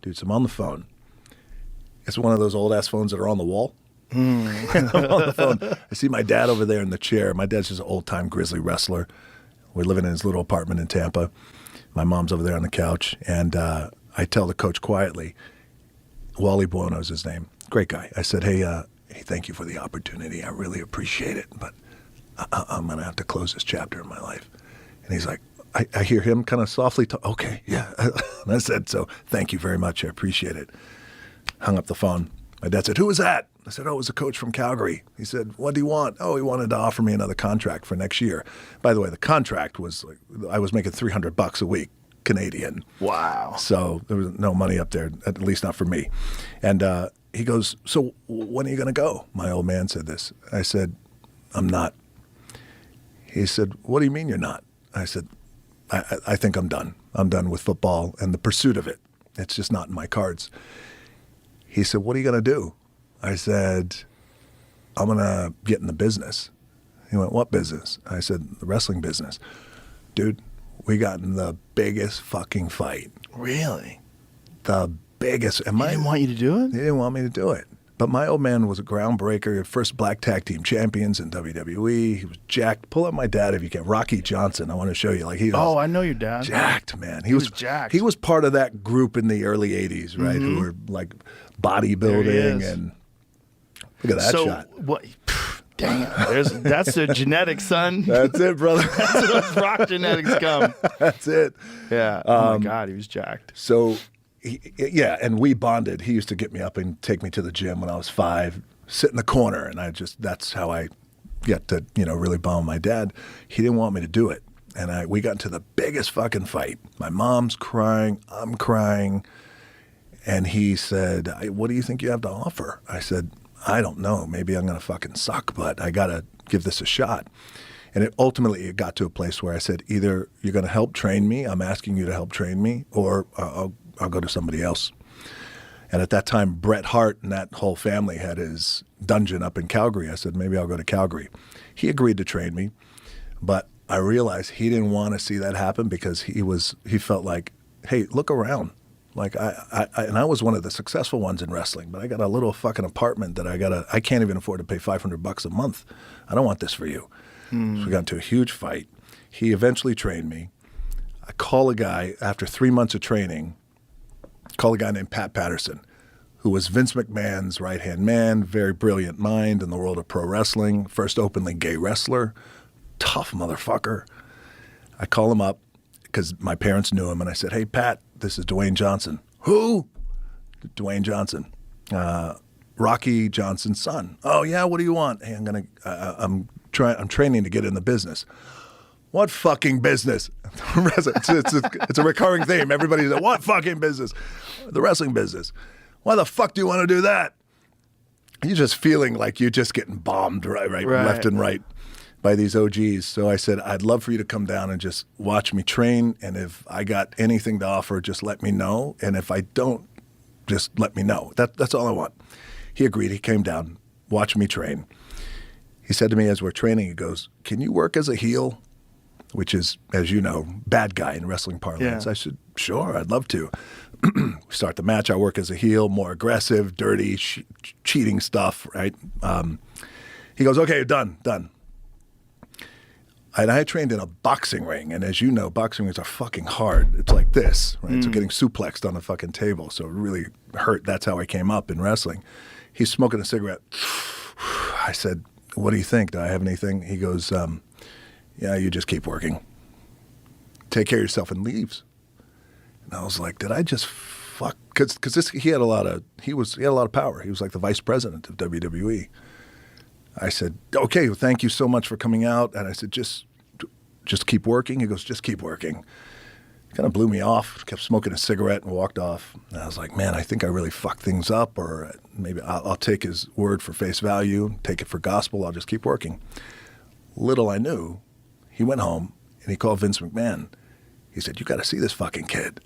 Dude, so I'm on the phone. It's one of those old-ass phones that are on the wall. Hmm. I'm on the phone. I see my dad over there in the chair. My dad's just an old-time grizzly wrestler. We're living in his little apartment in Tampa. My mom's over there on the couch. And I tell the coach quietly, Wally Buono's his name. Great guy. I said, hey, thank you for the opportunity. I really appreciate it. But I'm going to have to close this chapter in my life. And he's like, I hear him kind of softly talk. Okay, yeah. And I said, so thank you very much. I appreciate it. Hung up the phone. My dad said, who was that? I said, oh, it was a coach from Calgary. He said, what do you want? Oh, he wanted to offer me another contract for next year. By the way, the contract was like, I was making $300 a week Canadian. Wow. So there was no money up there, at least not for me. And he goes, so when are you going to go? My old man said this. I said, I'm not. He said, what do you mean you're not? I said, I think I'm done. I'm done with football and the pursuit of it. It's just not in my cards. He said, what are you going to do? I said, I'm going to get in the business. He went, what business? I said, the wrestling business. Dude, we got in the biggest fucking fight. Really? The biggest. He didn't want you to do it? He didn't want me to do it. But my old man was a groundbreaker, first black tag team champions in WWE. He was jacked. Pull up my dad if you can. Rocky Johnson. I want to show you. Like he. Oh, I know your dad. Jacked, man. He was jacked. He was part of that group in the early '80s, right? Mm-hmm. Who were like bodybuilding and. Look at that shot. So what? Dang it! That's the genetics, son. That's it, brother. That's where rock genetics come. That's it. Yeah. Oh my God, he was jacked. So. Yeah, and we bonded. He used to get me up and take me to the gym when I was 5, sit in the corner, and that's how I got to, really bond with my dad. He didn't want me to do it. And we got into the biggest fucking fight. My mom's crying, I'm crying. And he said, what do you think you have to offer? I said, I don't know. Maybe I'm going to fucking suck, but I got to give this a shot. And it got to a place where I said, either you're going to help train me, I'm asking you to help train me, or I'll go to somebody else. And at that time, Bret Hart and that whole family had his dungeon up in Calgary. I said, maybe I'll go to Calgary. He agreed to train me, but I realized he didn't want to see that happen because he felt like, hey, look around. Like I was one of the successful ones in wrestling, but I got a little fucking apartment that I can't even afford to pay $500 a month. I don't want this for you. So we got into a huge fight. He eventually trained me. I call a guy after 3 months of training. Call a guy named Pat Patterson, who was Vince McMahon's right-hand man, very brilliant mind in the world of pro wrestling, first openly gay wrestler, tough motherfucker. I call him up because my parents knew him, and I said, hey, Pat, this is Dwayne Johnson. Who? Dwayne Johnson. Rocky Johnson's son. Oh, yeah, what do you want? Hey, I'm training to get in the business. What fucking business? It's a recurring theme. Everybody's like, what fucking business? The wrestling business. Why the fuck do you want to do that? You're just feeling like you're just getting bombed right, left and right by these OGs. So I said, I'd love for you to come down and just watch me train. And if I got anything to offer, just let me know. And if I don't, just let me know. That's all I want. He agreed. He came down, watched me train. He said to me as we're training, he goes, can you work as a heel? Which is, as you know, bad guy in wrestling parlance. Yeah. I said, sure, I'd love to. We start the match. I work as a heel, more aggressive, dirty, cheating stuff, right? He goes, okay, done. And I trained in a boxing ring. And as you know, boxing rings are fucking hard. It's like this, right? So getting suplexed on a fucking table. So it really hurt. That's how I came up in wrestling. He's smoking a cigarette. I said, what do you think? Do I have anything? He goes, yeah, you just keep working. Take care of yourself, and leaves. And I was like, did I just fuck? Because he had a lot of power. He was like the vice president of WWE. I said, okay, well, thank you so much for coming out. And I said, just keep working. He goes, just keep working. Kind of blew me off. Kept smoking a cigarette and walked off. And I was like, man, I think I really fucked things up, or maybe I'll take his word for face value, take it for gospel. I'll just keep working. Little I knew, he went home and he called Vince McMahon. He said, you got to see this fucking kid.